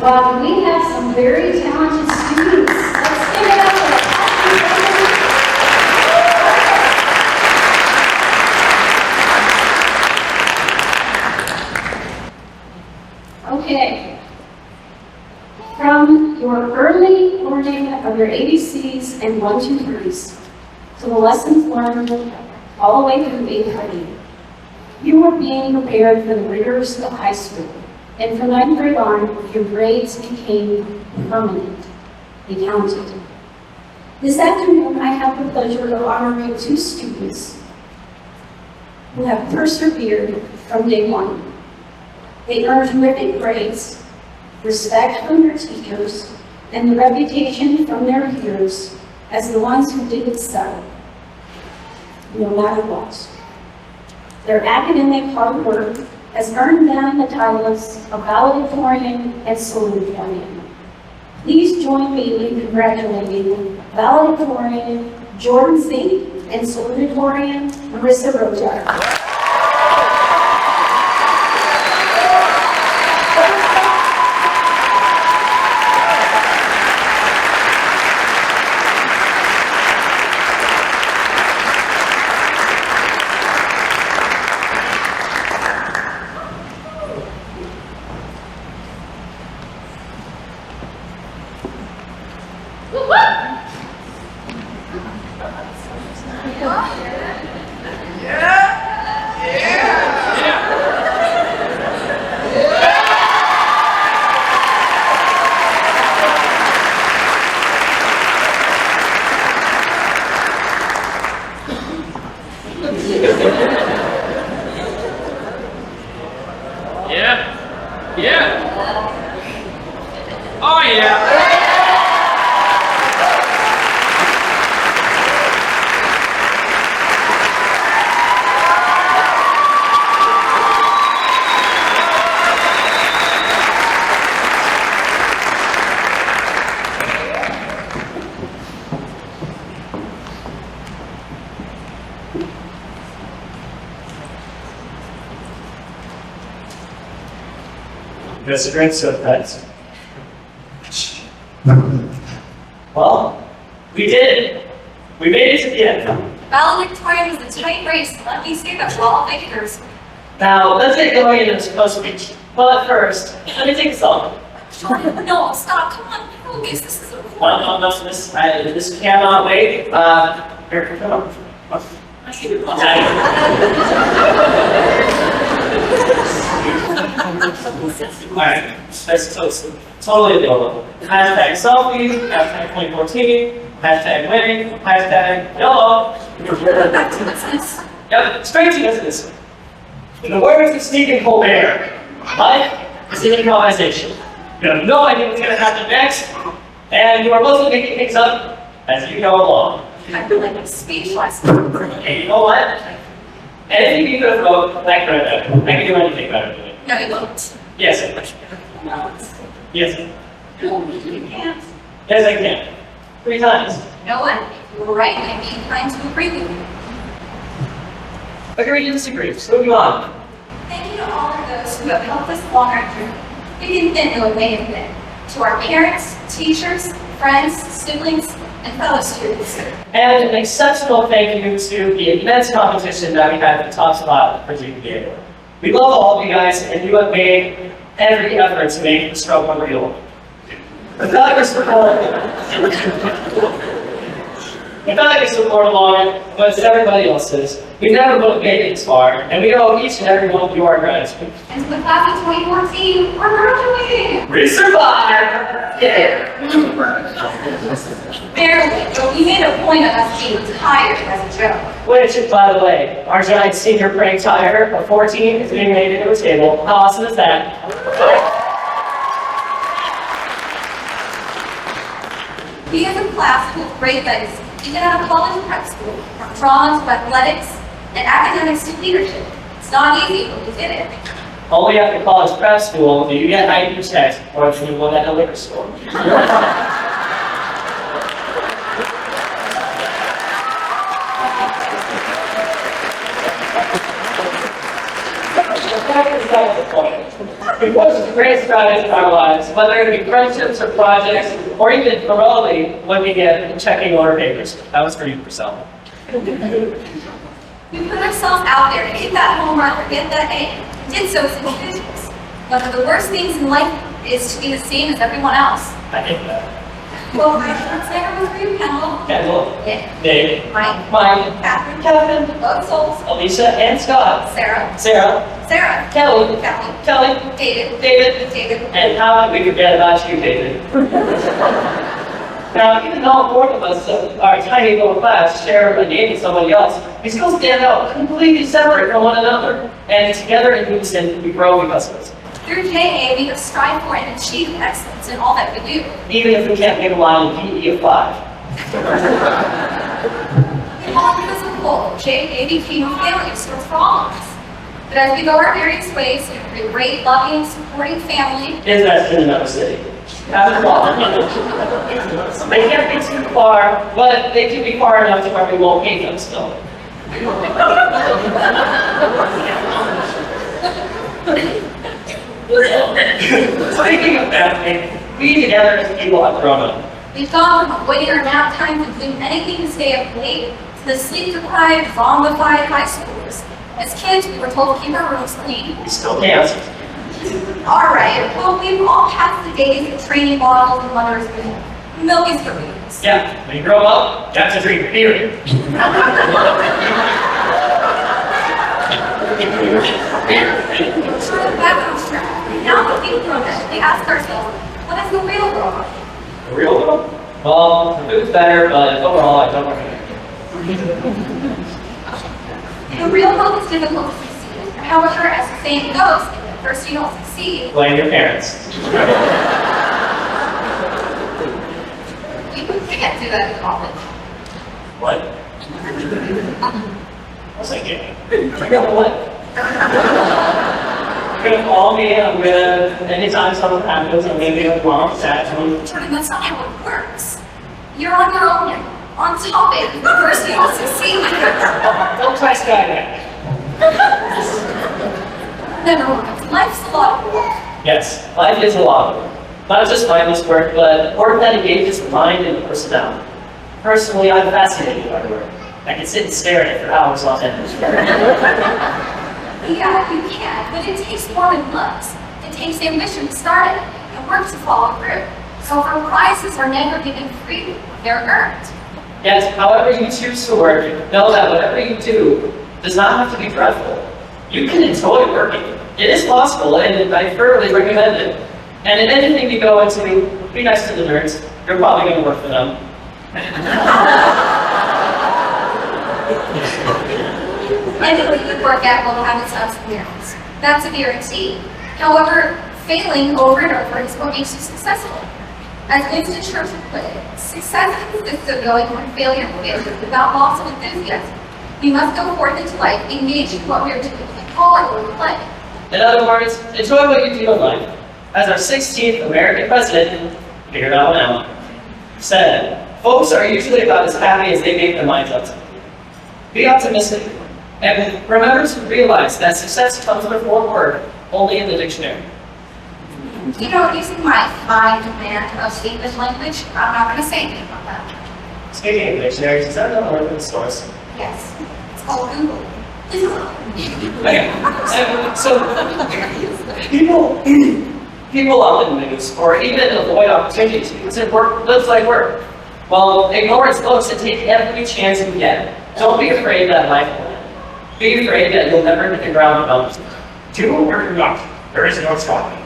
Wow, we have some very talented students. Let's give it up for them. Okay. From your early learning of your ABCs and 1, 2, 3s to the lessons learned all the way through 8th grade, you were being prepared for the rigors of high school. And from 9th grade on, your grades became permanent. They counted. This afternoon, I have the pleasure of honoring 2 students who have persevered from day one. They earned terrific grades, respect from their teachers, and the reputation from their peers as the ones who did excel, no matter what. Their academic hard work has earned them the titles of Valedictorian and Salutatorian. Please join me in congratulating Valedictorian Jordan Zink and Salutatorian Marissa Rotar. That's a great surprise. Well, we did it. We made it to the end. Valedictorian was a tight race. Let me say that we're all victors. Now, let's get going into the supposed speech. But first, let me take a selfie. No, stop. Come on, focus. This is a No, this cannot wait. Here, come on. Alright, that's totally adorable. Hashtag selfie, hashtag 2014, hashtag winning, hashtag YOLO. back to business. Yep, straight to business. In the words of Stephen Colbert, life is an improvisation. You have no idea what's going to happen next, and you are mostly making things up as you go along. I feel like I'm speechless. Hey, you know what? Anything you could have wrote, that could have done. I can do anything better than it. No, you won't. Yes, I can. No. Yes. No, you can't. Yes, I can. 3 times. You know what? You were right. I'm being kind to agree with you. Agree to disagree. Moving on. Thank you to all of those who have helped us along our journey. We didn't think it would may have been. To our parents, teachers, friends, siblings, and fellow students. And an exceptional thank you to the immense competition that we had that talks about for GPA. We love all of you guys, and you have made every effort to make the struggle real. The fact is support along with everybody else's. We never would have made it this far, and we owe each and every one of you our gratitude. And to the class of 2014, we're graduating! We survived! Yeah! Barely, but we made a point of us being tired as a joke. Which, by the way, our giant senior prank tire of 14 is being made into a table. How awesome is that? We as a class hold great events, even at a college prep school, from drama to athletics and academics to leadership. It's not easy, but we did it. Only after college prep school do you get ID checks or if you won at a liquor store. The fact is besides the point. We push the great strides in our lives, whether it be friendships or projects, or even morally when we get checking order papers. That was for you, Priscilla. We put ourselves out there to hit that home run or get that A. We did so as individuals. One of the worst things in life is to be the same as everyone else. I think that. Well, my friends never was for you, Kendall. Kendall, Yeah. Dave, Mike. Mike, Catherine. Kevin, Both souls. Alicia, and Scott. Sarah. Sarah, Sarah. Kelly, Kelly. Kelly, David. David, David. and how could we forget about you, David? Now, even though four of us, our tiny little class, share a name with somebody else, we still stand out completely separate from one another. And together in unison, we grow because of it. Through JA, we have strived for and achieved excellence in all that we do. Even if we can't make a line in PE of 5. In all as a whole, JA became a family of sorts for all of us. But as we go our various ways, we have a great, loving, supporting family. Is that in another city? After all, they can't be too far, but they can be far enough to where we won't hate them still. Speaking of family, we together as people have grown up. We've gone from avoiding our nap time to doing anything to stay up late to the sleep-deprived, zombified high schoolers. As kids, we were told to keep our rooms clean. We still can't. All right, well, we've all passed the days of training bottles and mother's milk is for babies. Yeah, when you grow up, you have to drink beer. Back on track. Now that we've grown up, we ask ourselves, what is the real world? The real world? Well, the food's better, but overall, I don't recommend it. The real world is difficult to succeed. However, as the saying goes, first you don't succeed. Blame your parents. You can't do that in college. What? What's that game? What? You're gonna call me, I'm gonna, anytime something happens, I'm gonna be like, Mom, Dad, Jordan, that's not how it works. You're on your own, on topic. First you don't succeed. don't try skydiving. Never mind. Life's a lot of work. Yes, life is a lot of work. Not just mindless work, but work that engages the mind and the personality. Personally, I'm fascinated by work. I can sit and stare at it for hours on end. Yeah, you can, but it takes more than looks. It takes ambition to start it and work to follow through. So our prizes are never given free, they're earned. Yet, however you choose to work, know that whatever you do does not have to be dreadful. You can enjoy working. It is possible, and I thoroughly recommend it. And in anything you go into, be nice to the nerds. You're probably going to work for them. Anything you work at will have its ups and downs. That's a guarantee. However, failing over and over is what makes you successful. As Winston Churchill put it, success consists of going when failure fails without loss of enthusiasm. We must go forth into life, engaged in what we are doing, and call our own play. In other words, enjoy what you do in life. As our 16th American president, figured out now, said, folks are usually about as happy as they make their minds up to. Be optimistic, and remember to realize that success comes before work, only in the dictionary. You know, using my fine command of English language, I'm not going to say anything about that. Speaking of dictionaries, is that another word for the source? Yes, it's called Google. Okay, so people often lose or even avoid opportunities because it looks like work. Well, ignore its looks and take every chance you get. Don't be afraid that life will end. Be afraid that you'll never hit the ground running. Do or do not. There is no stopping.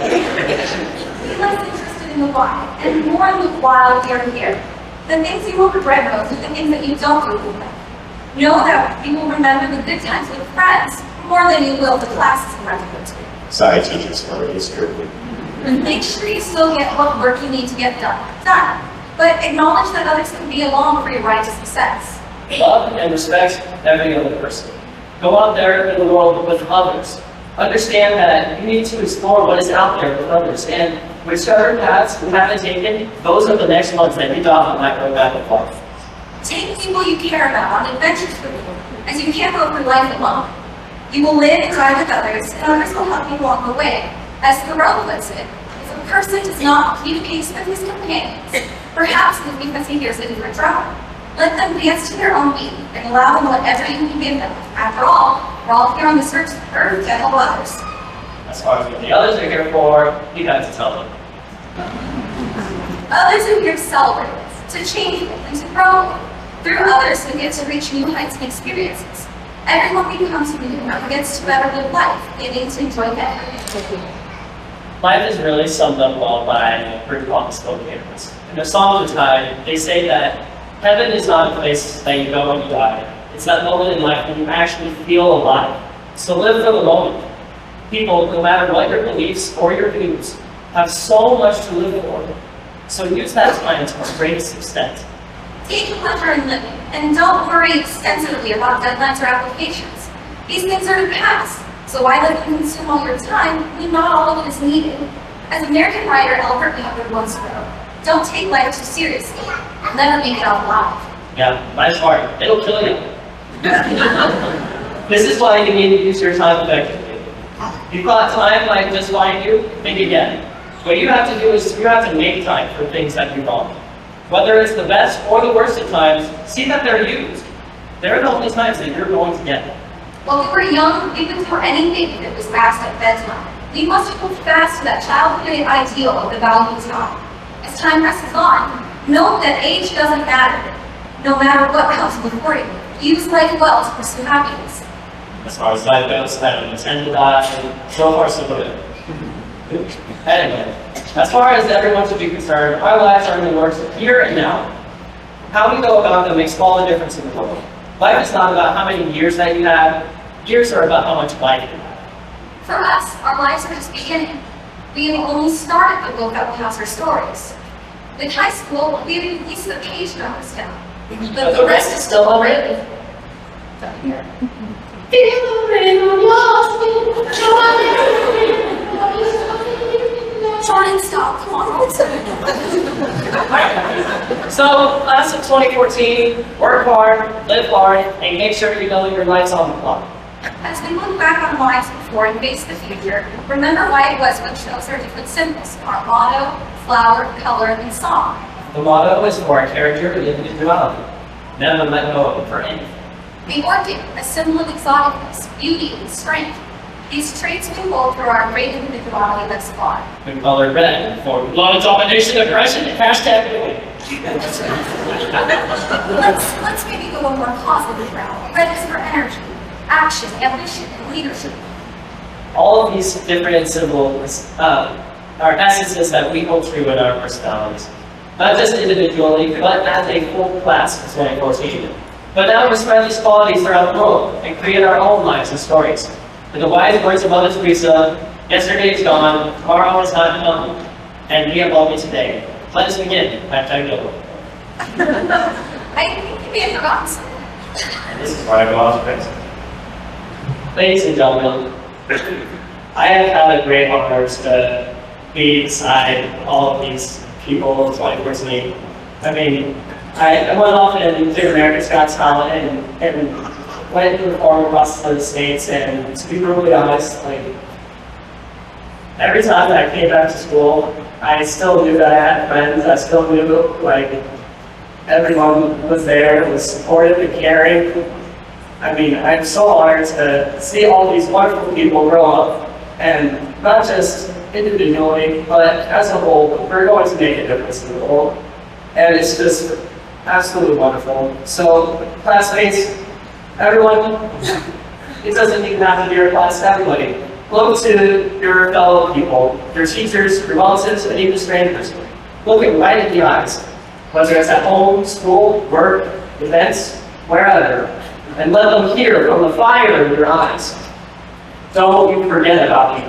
Be less interested in the why, and more in the while you're here. The things you will regret most are the things that you don't do with them. Know that you will remember the good times with friends more than you will the classes you have to go to. Sorry, teachers, for this group. Make sure you still get what work you need to get done. But acknowledge that others can be along for your ride to success. Love and respect every other person. Go out there in the world with others. Understand that you need to explore what is out there with others, and whichever paths you haven't taken, those are the next ones that you adopt on that roadmap of life. Take people you care about on adventures as you can't go through life alone. You will live and die with others, and others will help you along the way. As Thoreau puts it, if a person does not keep pace with his companions, perhaps it is because he hears a different drum. Let them dance to their own beat, and allow them whatever you can give them. After all, we're all here on the search for to help others. As far as what the others are here for, you have to tell them. Others are here to celebrate with, to change with, and to grow with. Through others, we get to reach new heights and experiences. Everyone becomes new and gets to better live life, getting to enjoy better. Life is really summed up well by a group called the Salutatorians. In the Song of the Tide, they say that heaven is not a place that you go when you die. It's that moment in life when you actually feel alive. So live for the moment. People, no matter what your beliefs or your views, have so much to live for. So use that time to the greatest extent. Take pleasure in living, and don't worry extensively about deadlines or applications. These things are the past, so why let them consume all your time when not all of it is needed? As American writer Albert Hubbard once wrote, don't take life too seriously. Never make it out alive. Yeah, life's hard. It'll kill you. This is why you need to use your time effectively. If you thought time might just find you, think again. What you have to do is you have to make time for things that you want. Whether it's the best or the worst of times, see that they're used. They're the only times that you're going to get them. While we were young, we could do anything that was fast at bedtime. We must hold fast to that childhood ideal of the value of time. As time presses on, know that age doesn't matter. No matter what comes before you, use life well to pursue happiness. As far as life goes, I don't intend to die, and so far so good. Anyway, as far as everyone should be concerned, our lives are in the works of here and now. How we go about them makes all the difference in the world. Life is not about how many years that you have. Years are about how much life you have. For us, our lives are just beginning. We have only started the book that will house our stories. With high school, we have released the page numbers down. But the rest is still unwritten. Jordan, stop, come on. So, class of 2014, work hard, live hard, and make sure you know your life's on the clock. As we look back on lives before and face the future, remember why it was what chose our different symbols, our motto, flower, color, and song. The motto is for our character and individuality. Never let go of it for anything. The orchid, a symbol of exoticness, beauty, and strength. These traits we hold through our great individuality that's flawed. We color red for blood, domination, aggression, and hashtag bullying. Let's maybe go a more positive route. Red is for energy, action, ambition, and leadership. All of these different symbols are essences that we hold true in our personalities. Not just individually, but as a full class in 2014. But now we spread these qualities throughout the world and create our own lives and stories. In the wise words of Mother Teresa, yesterday is gone, tomorrow is not come, and we have all me today. Let us begin. Hashtag YOLO. I think we have forgotten something. And this is why I go out to bed. Ladies and gentlemen, I have had a great honor to be beside all of these people in 2014. I mean, I went off and did America's Got Talent and went to perform across the States, and to be brutally honest, like, every time that I came back to school, I still knew that I had friends. I still knew, like, everyone was there, was supportive and caring. I mean, I'm so honored to see all these wonderful people grow up, and not just individually, but as a whole, we're going to make a difference in the world. And it's just absolutely wonderful. So, classmates, everyone, it doesn't even have to be your class, everybody. Look to your fellow people, your teachers, your relatives, and even strangers. Look it right in the eyes, whether it's at home, school, work, events, wherever, and let them hear from the fire in your eyes. Don't you forget about me.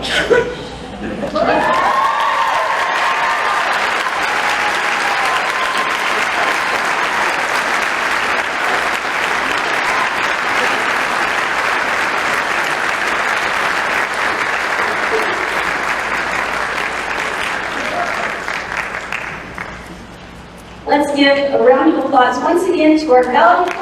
Let's give a round of applause once again to our valedictorian.